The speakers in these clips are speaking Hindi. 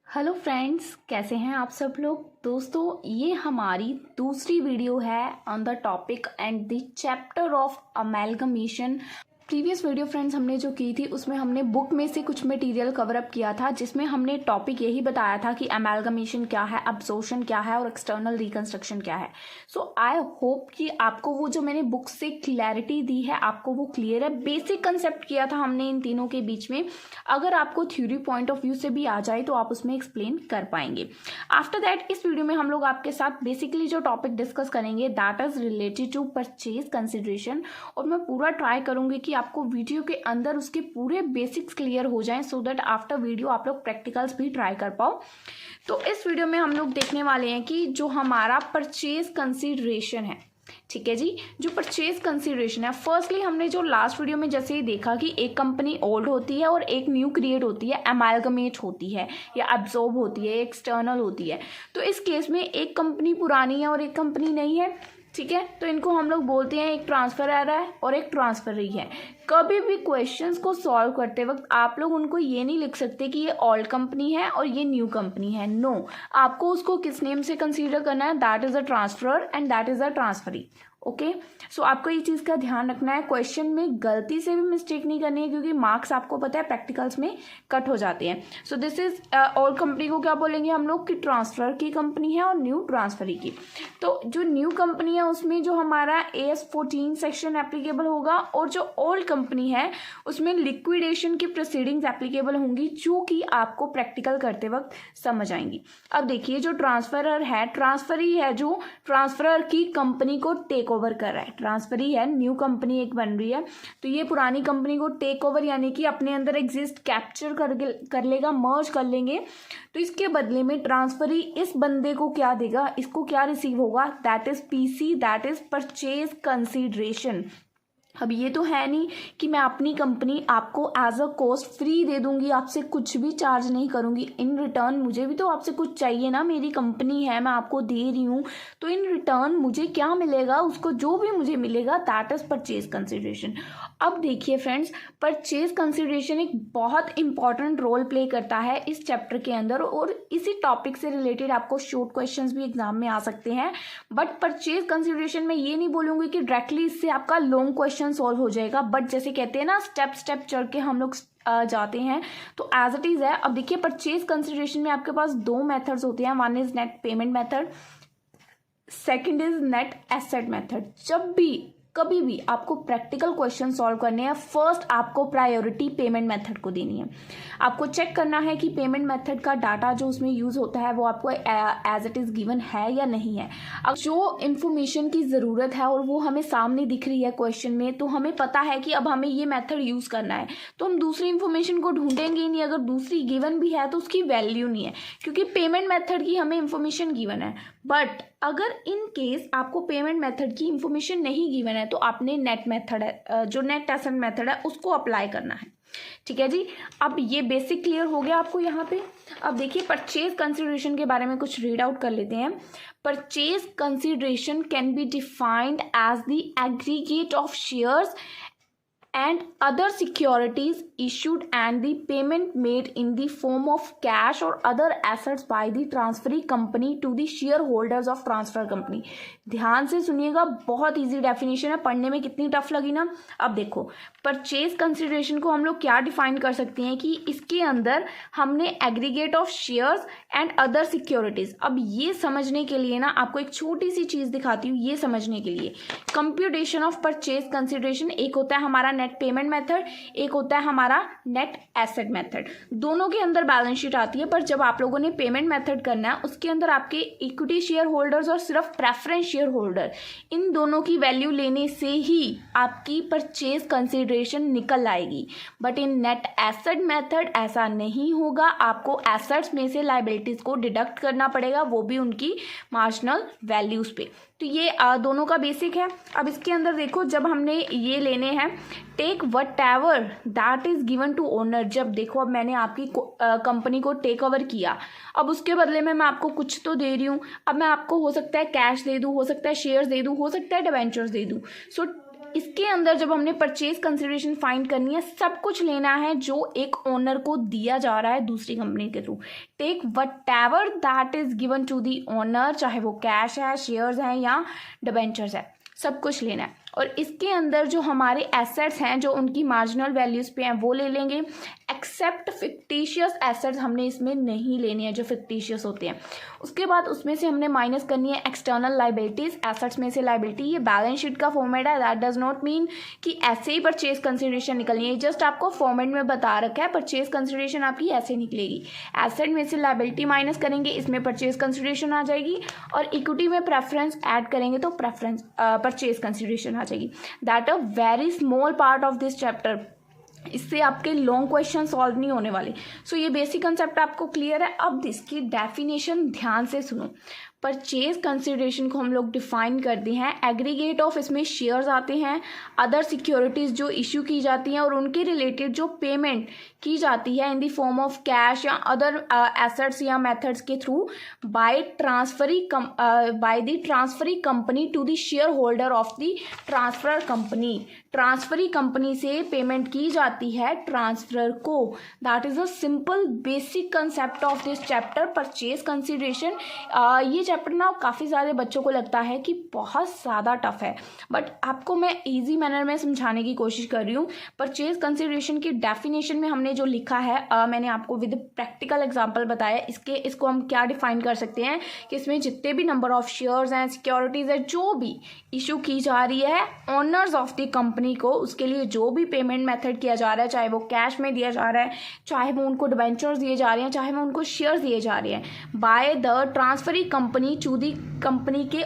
हेलो फ्रेंड्स, कैसे हैं आप सब लोग। दोस्तों, ये हमारी दूसरी वीडियो है on the topic and the chapter of amalgamation. Previous video friends हमने जो की थी उसमें हमने बुक में से कुछ मटेरियल कवर अप किया था, जिसमें हमने टॉपिक यही बताया था कि अमेलगमेशन क्या है, अब्जॉर्प्शन क्या है और एक्सटर्नल रिकंस्ट्रक्शन क्या है। सो आई होप कि आपको वो जो मैंने बुक से क्लैरिटी दी है आपको वो क्लियर है। बेसिक कंसेप्ट किया था हमने इन तीनों के बीच में। अगर आपको थ्योरी पॉइंट ऑफ व्यू से भी आ जाए तो आप उसमें एक्सप्लेन कर पाएंगे। आफ्टर दैट इस वीडियो में हम लोग आपके साथ बेसिकली जो टॉपिक डिस्कस करेंगे that is related to purchase consideration, और मैं पूरा ट्राई करूंगी कि आपको वीडियो के अंदर उसके पूरे बेसिक्स क्लियर हो जाएं सो दैट आफ्टर वीडियो आप लोग प्रैक्टिकल्स भी ट्राई कर पाओ। तो इस वीडियो में हम लोग देखने वाले हैं कि जो हमारा परचेज कंसिडरेशन है, ठीक है जी, जो परचेज कंसिडरेशन है, फर्स्टली हमने जो लास्ट वीडियो में जैसे ही देखा कि एक कंपनी ओल्ड होती है और एक न्यू क्रिएट होती है, अमेलगमेट होती है या एब्जॉर्ब होती है, एक्सटर्नल होती है। तो इस केस में एक कंपनी पुरानी है और एक कंपनी नहीं है, ठीक है। तो इनको हम लोग बोलते हैं एक ट्रांसफर आ रहा है और एक ट्रांसफर है। कभी भी क्वेश्चंस को सॉल्व करते वक्त आप लोग उनको ये नहीं लिख सकते कि ये ओल्ड कंपनी है और ये न्यू कंपनी है। नो, आपको उसको किस नेम से कंसीडर करना है, that is a transfer and that is a transferee. Okay, so आपको ये चीज़ का ध्यान रखना है, क्वेश्चन में गलती से भी मिस्टेक नहीं करनी है, क्योंकि मार्क्स आपको पता है प्रैक्टिकल्स में कट हो जाते हैं। So this is old company को क्या बोलेंगे हम लोग कि ट्रांसफर की कंपनी है और न्यू ट्रांसफरी की। तो जो न्यू कंपनी है उसमें जो हमारा AS14 सेक्शन एप्लीकेबल होगा और जो ओल्ड कंपनी है उसमें लिक्विडेशन की प्रोसीडिंग्स एप्लीकेबल होंगी, जो कि आपको प्रैक्टिकल करते वक्त समझ आएंगी। अब देखिए, जो ट्रांसफरर है, ट्रांसफरी है जो ट्रांसफरर की कंपनी को टेक ओवर कर रहा है। ट्रांसफरी है, न्यू कंपनी एक बन रही है, तो ये पुरानी कंपनी को टेक ओवर यानी कि अपने अंदर एग्जिस्ट कैप्चर कर लेगा, मर्ज कर लेंगे। तो इसके बदले में ट्रांसफरी इस बंदे को क्या देगा, इसको क्या रिसीव होगा, that is PC, that is purchase consideration. अब ये तो है नहीं कि मैं अपनी कंपनी आपको एज अ कॉस्ट फ्री दे दूंगी, आपसे कुछ भी चार्ज नहीं करूंगी। इन रिटर्न मुझे भी तो आपसे कुछ चाहिए ना, मेरी कंपनी है, मैं आपको दे रही हूँ, तो इन रिटर्न मुझे क्या मिलेगा, उसको जो भी मुझे मिलेगा दैट इज परचेज कंसिडरेशन। अब देखिए फ्रेंड्स, परचेज कंसिडरेशन एक बहुत इंपॉर्टेंट रोल प्ले करता है इस चैप्टर के अंदर, और इसी टॉपिक से रिलेटेड आपको शॉर्ट क्वेश्चंस भी एग्जाम में आ सकते हैं। बट परचेज कंसिडरेशन में ये नहीं बोलूंगी कि डायरेक्टली इससे आपका लॉन्ग क्वेश्चन सॉल्व हो जाएगा, बट जैसे कहते हैं ना स्टेप स्टेप चढ़ के हम लोग जाते हैं, तो एज इट इज है। अब देखिए, परचेज कंसिडरेशन में आपके पास दो मेथड्स होते हैं, one is net payment method, second is net asset method. जब भी कभी भी आपको प्रैक्टिकल क्वेश्चन सॉल्व करने हैं, फर्स्ट आपको प्रायोरिटी पेमेंट मेथड को देनी है। आपको चेक करना है कि पेमेंट मेथड का डाटा जो उसमें यूज होता है वो आपको एज इट इज गिवन है या नहीं है। अब जो इन्फॉर्मेशन की ज़रूरत है और वो हमें सामने दिख रही है क्वेश्चन में, तो हमें पता है कि अब हमें ये मेथड यूज करना है, तो हम दूसरी इन्फॉर्मेशन को ढूंढेंगे ही नहीं। अगर दूसरी गिवन भी है तो उसकी वैल्यू नहीं है, क्योंकि पेमेंट मेथड की हमें इन्फॉर्मेशन गिवन है। बट अगर इन केस आपको पेमेंट मेथड की इंफॉर्मेशन नहीं गिवन है तो आपने नेट मेथड है, जो नेट एसेट मेथड है, उसको अप्लाई करना है। ठीक है जी, अब ये बेसिक क्लियर हो गया आपको यहाँ पे। अब देखिए, परचेज कंसिडरेशन के बारे में कुछ रीड आउट कर लेते हैं। Purchase consideration can be defined as the aggregate of shares and other securities issued and the payment made in the form of cash or other assets by the transferee company to the shareholders of transfer company। ध्यान से सुनिएगा, बहुत इजी डेफिनेशन है, पढ़ने में कितनी टफ लगी ना। अब देखो, परचेज कंसिडरेशन को हम लोग क्या डिफाइन कर सकते हैं कि इसके अंदर हमने aggregate of shares and other securities. अब ये समझने के लिए ना आपको एक छोटी सी चीज दिखाती हूँ, ये समझने के लिए। कंप्यूटेशन ऑफ परचेज कंसिडरेशन, एक होता है हमारा नेट पेमेंट मेथड, एक होता है हमारा नेट एसेट मेथड। दोनों के अंदर बैलेंस शीट आती है, पर जब आप लोगों ने पेमेंट मेथड करना है उसके अंदर आपके इक्विटी शेयर होल्डर्स और सिर्फ प्रेफरेंस शेयर होल्डर, इन दोनों की वैल्यू लेने से ही आपकी परचेज कंसिडरेशन निकल आएगी। But in net asset method ऐसा नहीं होगा, आपको एसेट्स में से लायबिलिटीज को डिडक्ट करना पड़ेगा, वो भी उनकी मार्जिनल वैल्यूज पे। तो ये दोनों का बेसिक है। अब इसके अंदर देखो, जब हमने ये लेने हैं, take whatever that is given to owner. जब देखो, अब मैंने आपकी कंपनी को टेक ओवर किया, अब उसके बदले में मैं आपको कुछ तो दे रही हूँ। अब मैं आपको हो सकता है कैश दे दूँ, हो सकता है शेयर्स दे दूँ, हो सकता है डिबेंचर्स दे दूँ। सो इसके अंदर जब हमने परचेज कंसिडरेशन फाइंड करनी है, सब कुछ लेना है जो एक ओनर को दिया जा रहा है दूसरी कंपनी के through. Take whatever that is given to the owner, चाहे वो कैश है, शेयर्स हैं या डिबेंचर्स है, सब कुछ लेना है। और इसके अंदर जो हमारे एसेट्स हैं जो उनकी मार्जिनल वैल्यूज़ पे हैं वो ले लेंगे, एक्सेप्ट फिक्टिशियस एसेट्स हमने इसमें नहीं लेने हैं जो फिक्टिशियस होते हैं। उसके बाद उसमें से हमने माइनस करनी है एक्सटर्नल लाइबिलिटीज़, एसेट्स में से लाइबिलिटी। ये बैलेंस शीट का फॉर्मेट है, दैट डज नॉट मीन कि ऐसे ही परचेज कंसिडरेशन निकलनी है, जस्ट आपको फॉर्मेट में बता रखा है परचेज कंसिडरेशन आपकी ऐसे निकलेगी। एसेट में से लाइबिलिटी माइनस करेंगे, इसमें परचेज कंसिडरेशन आ जाएगी, और इक्विटी में प्रेफरेंस ऐड करेंगे तो प्रेफरेंस परचेज कंसिडरेशन आ जाएगी। That a very small part of this chapter. इससे आपके लॉन्ग क्वेश्चन सॉल्व नहीं होने वाले। सो ये बेसिक कंसेप्ट आपको क्लियर है। अब इसकी डेफिनेशन ध्यान से सुनो। परचेज कंसिडरेशन को हम लोग डिफाइन करते हैं, एग्रीगेट ऑफ, इसमें शेयर्स आते हैं, अदर सिक्योरिटीज़ जो इशू की जाती हैं और उनके रिलेटेड जो पेमेंट की जाती है in the form of cash या अदर एसेट्स या मेथड्स के through by the transferee company to the share holder of the transfer company. Transferee company से पेमेंट की जाती है ट्रांसफर को। That is a simple basic concept of this chapter purchase consideration. ये चैप्टर ना काफ़ी सारे बच्चों को लगता है कि बहुत ज़्यादा टफ है, बट आपको मैं इजी मैनर में समझाने की कोशिश कर रही हूँ। परचेज कंसिडरेशन की डेफिनेशन में हमने जो लिखा है मैंने आपको विद प्रैक्टिकल एग्जांपल बताया। इसको हम क्या डिफाइन कर सकते हैं कि इसमें जितने भी नंबर ऑफ शेयर्स हैं, सिक्योरिटीज़ है, जो भी इशू की जा रही है ओनर्स ऑफ द कंपनी को, उसके लिए जो भी पेमेंट मेथड किया जा रहा है, चाहे वो कैश में दिया जा रहा है, चाहे वो उनको डिबेंचर्स दिए जा रहे हैं, चाहे वो उनको शेयर्स दिए जा रहे हैं, by the transferee company to the company के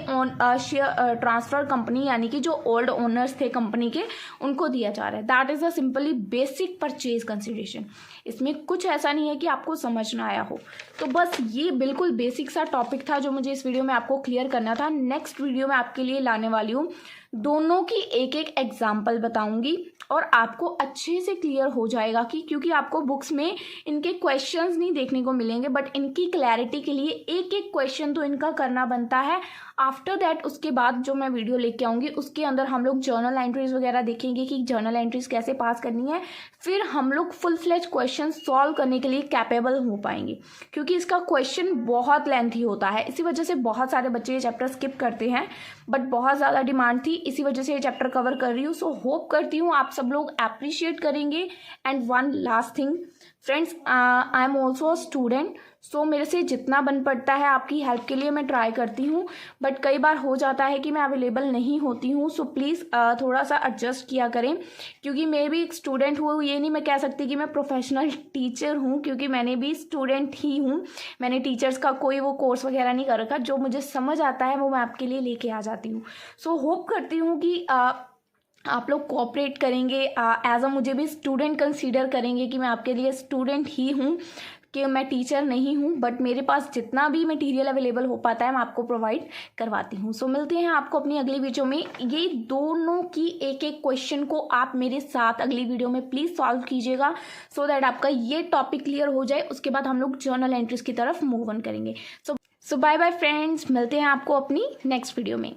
शेयर ट्रांसफर कंपनी, यानी कि जो ओल्ड ओनर्स थे कंपनी के, उनको दिया जा रहा है। That is a simply basic purchase consideration. इसमें कुछ ऐसा नहीं है कि आपको समझ ना आया हो। तो बस ये बिल्कुल बेसिक सा टॉपिक था जो मुझे इस वीडियो में आपको क्लियर करना था। नेक्स्ट वीडियो में आपके लिए लाने वाली हूँ, दोनों की एक एक एग्जाम्पल बताऊंगी और आपको अच्छे से क्लियर हो जाएगा कि क्योंकि आपको बुक्स में इनके क्वेश्चंस नहीं देखने को मिलेंगे, बट इनकी क्लैरिटी के लिए एक एक क्वेश्चन तो इनका करना बनता है। आफ्टर दैट उसके बाद जो मैं वीडियो लेके आऊँगी उसके अंदर हम लोग जर्नल एंट्रीज वगैरह देखेंगे कि जर्नल एंट्रीज कैसे पास करनी है। फिर हम लोग फुल फ्लेज क्वेश्चन सॉल्व करने के लिए कैपेबल हो पाएंगे, क्योंकि इसका क्वेश्चन बहुत लेंथी होता है। इसी वजह से बहुत सारे बच्चे ये चैप्टर स्किप करते हैं, बट बहुत ज़्यादा डिमांड थी, इसी वजह से ये चैप्टर कवर कर रही हूँ। सो होप करती हूँ आप सब लोग अप्रिशिएट करेंगे। And one last thing friends, I am also a student, so मेरे से जितना बन पड़ता है आपकी हेल्प के लिए मैं ट्राई करती हूँ, बट कई बार हो जाता है कि मैं अवेलेबल नहीं होती हूँ। सो प्लीज़ थोड़ा सा एडजस्ट किया करें, क्योंकि मैं भी एक स्टूडेंट हूँ। ये नहीं मैं कह सकती कि मैं प्रोफेशनल टीचर हूँ, क्योंकि मैंने भी स्टूडेंट ही हूँ। मैंने टीचर्स का कोई वो कोर्स वगैरह नहीं कर रखा। जो मुझे समझ आता है वो मैं आपके लिए लेके आ जाती हूँ। सो होप करती हूँ कि आप लोग कोऑपरेट करेंगे, एज अ मुझे भी स्टूडेंट कंसीडर करेंगे कि मैं आपके लिए स्टूडेंट ही हूँ, कि मैं टीचर नहीं हूँ, बट मेरे पास जितना भी मटेरियल अवेलेबल हो पाता है मैं आपको प्रोवाइड करवाती हूँ। सो मिलते हैं आपको अपनी अगली वीडियो में। ये दोनों की एक एक क्वेश्चन को आप मेरे साथ अगली वीडियो में प्लीज़ सॉल्व कीजिएगा, सो दैट आपका ये टॉपिक क्लियर हो जाए। उसके बाद हम लोग जर्नल एंट्रीज की तरफ मूव ऑन करेंगे। सो बाय बाय फ्रेंड्स, मिलते हैं आपको अपनी नेक्स्ट वीडियो में।